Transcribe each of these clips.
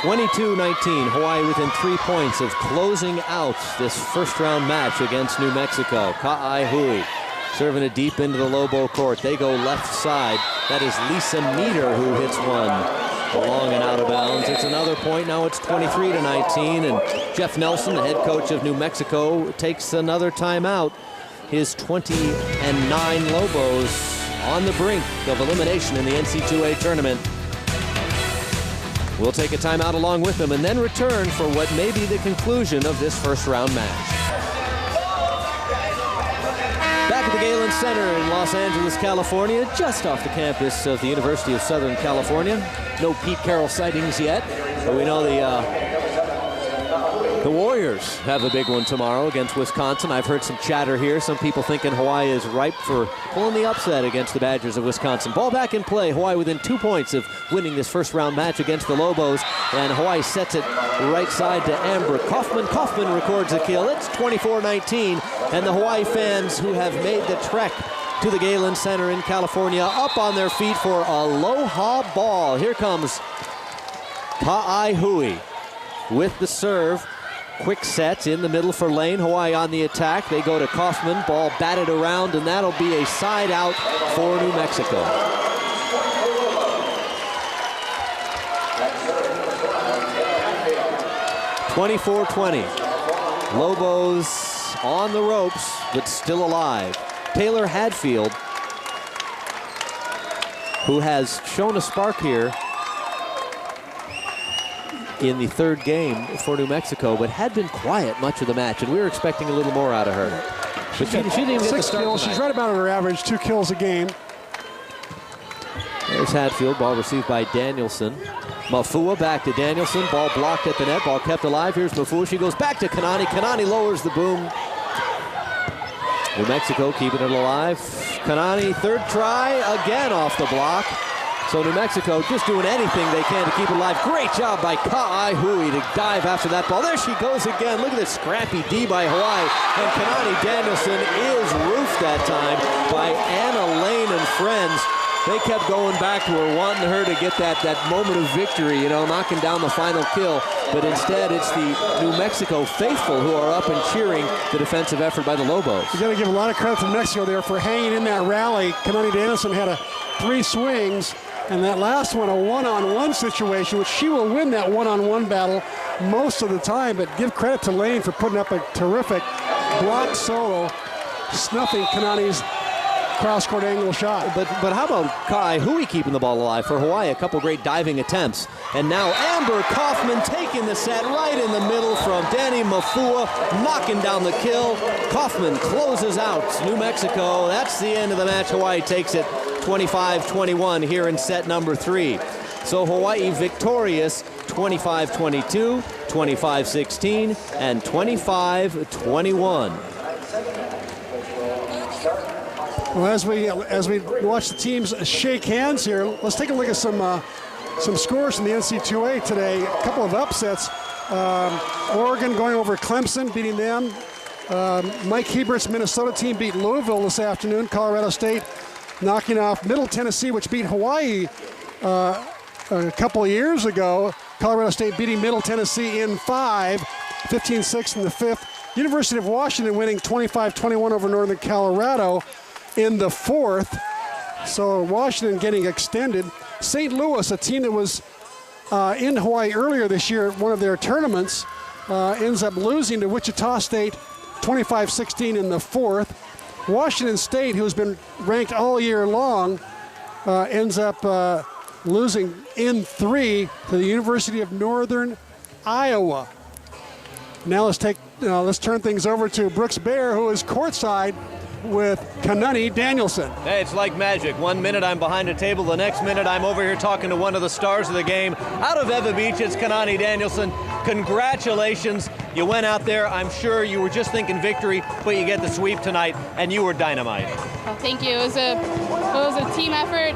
22-19, Hawaii within 3 points of closing out this first-round match against New Mexico. Ka'ai Hui serving it deep into the Lobo court. They go left side. That is Lisa Meter who hits one long and out of bounds. It's another point. Now it's 23-19, and Jeff Nelson, the head coach of New Mexico, takes another timeout. His 20-9 Lobos on the brink of elimination in the NCAA tournament. We'll take a timeout along with them and then return for what may be the conclusion of this first round match. Back at the Galen Center in Los Angeles, California, just off the campus of the University of Southern California. No Pete Carroll sightings yet, but we know the Warriors have a big one tomorrow against Wisconsin. I've heard some chatter here. Some people thinking Hawaii is ripe for pulling the upset against the Badgers of Wisconsin. Ball back in play. Hawaii within 2 points of winning this first round match against the Lobos. And Hawaii sets it right side to Amber Kaufman. Kaufman records a kill. It's 24-19. And the Hawaii fans who have made the trek to the Galen Center in California up on their feet for Aloha ball. Here comes Ka'ai Hui with the serve. Quick sets in the middle for Lane. Hawaii on the attack. They go to Kaufman. Ball batted around, and that'll be a side out for New Mexico. (24-20). Lobos on the ropes, but still alive. Taylor Hadfield, who has shown a spark here in the third game for New Mexico, but had been quiet much of the match, and we were expecting a little more out of her. But she didn't even get the start kills. She's right about her average, 2 kills a game. There's Hadfield, ball received by Danielson. Mafua back to Danielson, ball blocked at the net, ball kept alive. Here's Mafua, she goes back to Kanani. Kanani lowers the boom. New Mexico keeping it alive. Kanani, third try, again off the block. So New Mexico just doing anything they can to keep it alive. Great job by Ka'ai Hui to dive after that ball. There she goes again. Look at this scrappy D by Hawaii. And Kanani Danielson is roofed that time by Anna Lane and friends. They kept going back to her, wanting her to get that moment of victory, you know, knocking down the final kill. But instead, it's the New Mexico faithful who are up and cheering the defensive effort by the Lobos. You got to give a lot of credit to Mexico there for hanging in that rally. Kanani Danielson had 3 swings. And that last one, a one-on-one situation, which she will win that one-on-one battle most of the time. But give credit to Lane for putting up a terrific block solo, snuffing Kanani's cross-court angle shot. But how about Ka'ai Hui keeping the ball alive for Hawaii? A couple great diving attempts. And now Amber Kaufman taking the set right in the middle from Danny Mafua, knocking down the kill. Kaufman closes out New Mexico. That's the end of the match. Hawaii takes it 25-21 here in set number 3. So Hawaii victorious 25-22, 25-16, and 25-21. Well, as we watch the teams shake hands here, let's take a look at some scores from the NCAA today. A couple of upsets. Oregon going over Clemson, beating them. Mike Hebert's Minnesota team beat Louisville this afternoon. Colorado State knocking off Middle Tennessee, which beat Hawaii a couple of years ago. Colorado State beating Middle Tennessee in 5, 15-6 in the 5th. University of Washington winning 25-21 over Northern Colorado in the 4th. So Washington getting extended. St. Louis, a team that was in Hawaii earlier this year at one of their tournaments, ends up losing to Wichita State 25-16 in the 4th. Washington State, who's been ranked all year long, ends up losing in 3 to the University of Northern Iowa. Now let's turn things over to Brooks Bear, who is courtside with Kanani Danielson. Hey, it's like magic. 1 minute I'm behind a table, the next minute I'm over here talking to one of the stars of the game. Out of Eva Beach, it's Kanani Danielson. Congratulations. You went out there, I'm sure you were just thinking victory, but you get the sweep tonight, and you were dynamite. Oh, thank you. It was a team effort.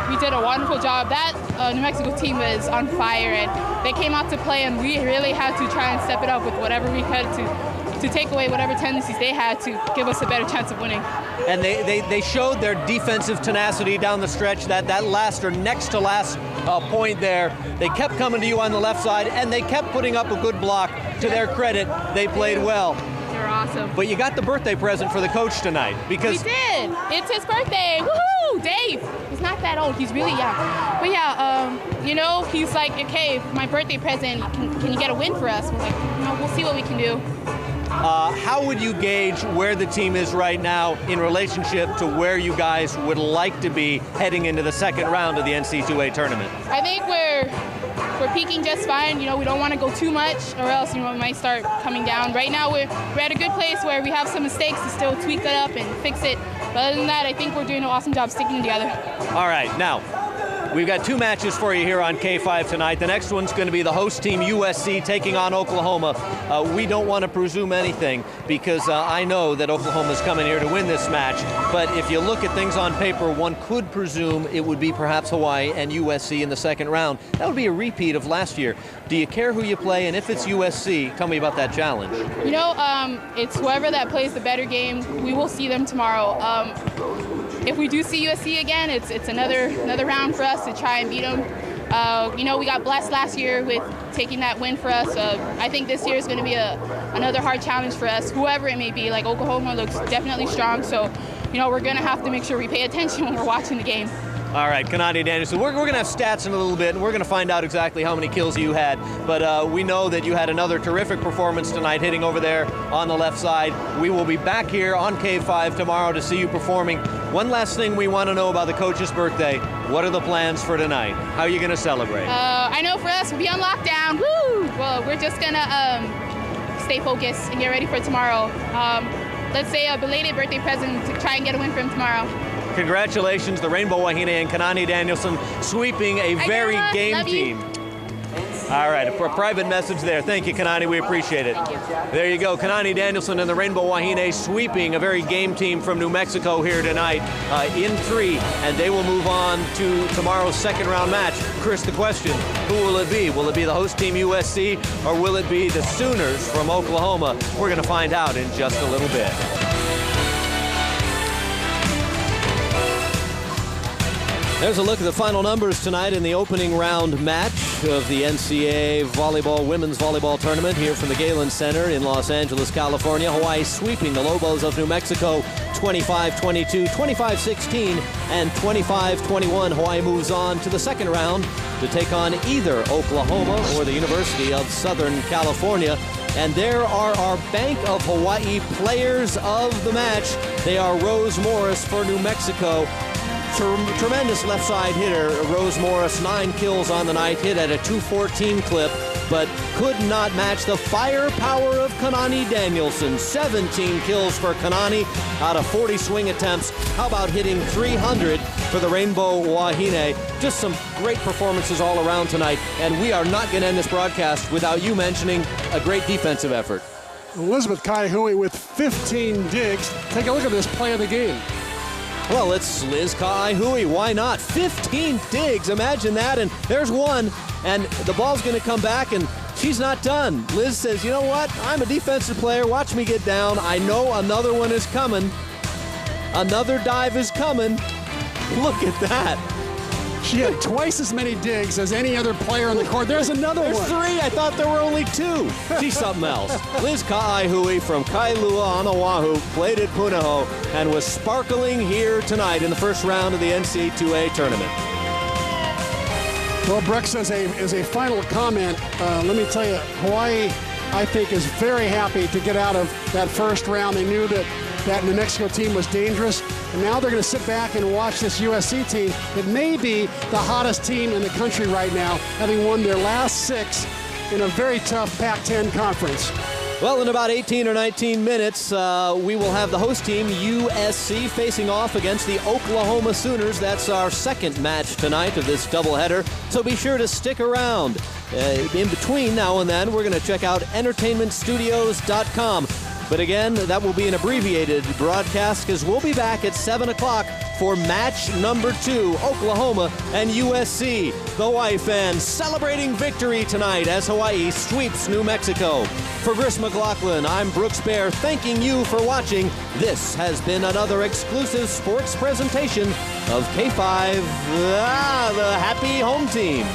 We did a wonderful job. That New Mexico team was on fire, and they came out to play, and we really had to try and step it up with whatever we could to to take away whatever tendencies they had to give us a better chance of winning. And they showed their defensive tenacity down the stretch, that last or next to last point there. They kept coming to you on the left side, and they kept putting up a good block. To their credit, they played well. You're awesome. But you got the birthday present for the coach tonight. Because we did. It's his birthday. Woohoo! Dave. He's not that old. He's really young. But yeah, you know, he's like, okay, my birthday present, can you get a win for us? We're like, no, we'll see what we can do. How would you gauge where the team is right now in relationship to where you guys would like to be heading into the second round of the NCAA tournament? I think we're peaking just fine. You know, we don't want to go too much, or else, you know, we might start coming down. Right now, we're at a good place where we have some mistakes to still tweak it up and fix it. But other than that, I think we're doing an awesome job sticking together. All right, now, we've got 2 matches for you here on K5 tonight. The next one's going to be the host team, USC, taking on Oklahoma. We don't want to presume anything because I know that Oklahoma's coming here to win this match. But if you look at things on paper, one could presume it would be perhaps Hawaii and USC in the second round. That would be a repeat of last year. Do you care who you play? And if it's USC, tell me about that challenge. You know, it's whoever that plays the better game. We will see them tomorrow. If we do see USC again, it's another round for us to try and beat them. You know, we got blessed last year with taking that win for us. I think this year is going to be another hard challenge for us, whoever it may be. Like, Oklahoma looks definitely strong, so, you know, we're going to have to make sure we pay attention when we're watching the game. All right, Kanani Danielson, we're going to have stats in a little bit, and we're going to find out exactly how many kills you had. But we know that you had another terrific performance tonight hitting over there on the left side. We will be back here on K5 tomorrow to see you performing. One last thing we want to know about the coach's birthday. What are the plans for tonight? How are you going to celebrate? I know for us, we'll be on lockdown. Woo! Well, we're just going to stay focused and get ready for tomorrow. Let's say a belated birthday present to try and get a win for him tomorrow. Congratulations, the Rainbow Wahine and Kanani Danielson sweeping a very game team. All right, a private message there. Thank you, Kanani. We appreciate it. There you go. Kanani Danielson and the Rainbow Wahine sweeping a very game team from New Mexico here tonight in 3, and they will move on to tomorrow's second round match. Chris, the question, who will it be? Will it be the host team USC, or will it be the Sooners from Oklahoma? We're going to find out in just a little bit. There's a look at the final numbers tonight in the opening round match of the NCAA women's volleyball tournament here from the Galen Center in Los Angeles, California. Hawaii sweeping the Lobos of New Mexico 25-22, 25-16, and 25-21. Hawaii moves on to the second round to take on either Oklahoma or the University of Southern California. And there are our Bank of Hawaii players of the match. They are Rose Morris for New Mexico. Tremendous left side hitter, Rose Morris, 9 kills on the night, hit at a 214 clip, but could not match the firepower of Kanani Danielson. 17 kills for Kanani out of 40 swing attempts. How about hitting 300 for the Rainbow Wahine? Just some great performances all around tonight, and we are not going to end this broadcast without you mentioning a great defensive effort. Elizabeth Kaihui with 15 digs. Take a look at this play of the game. Well, it's Liz Kaihui. Why not? 15 digs. Imagine that. And there's one. And the ball's going to come back, and she's not done. Liz says, you know what? I'm a defensive player. Watch me get down. I know another one is coming. Another dive is coming. Look at that. She had twice as many digs as any other player on the court. There's another one. There's 3. I thought there were only 2. She's something else. Liz Kaihui from Kailua on Oahu played at Punahou and was sparkling here tonight in the first round of the NCAA tournament. Well, Brooks, as a final comment, let me tell you, Hawaii, I think, is very happy to get out of that first round. They knew that New Mexico team was dangerous, and now they're going to sit back and watch this USC team that may be the hottest team in the country right now, having won their last 6 in a very tough Pac-10 conference. Well, in about 18 or 19 minutes, we will have the host team, USC, facing off against the Oklahoma Sooners. That's our second match tonight of this doubleheader, so be sure to stick around. In between now and then, we're going to check out entertainmentstudios.com. But again, that will be an abbreviated broadcast because we'll be back at 7 o'clock for match number 2, Oklahoma and USC. The Hawaii fans celebrating victory tonight as Hawaii sweeps New Mexico. For Chris McLaughlin, I'm Brooks Bear, thanking you for watching. This has been another exclusive sports presentation of K5, the happy home team.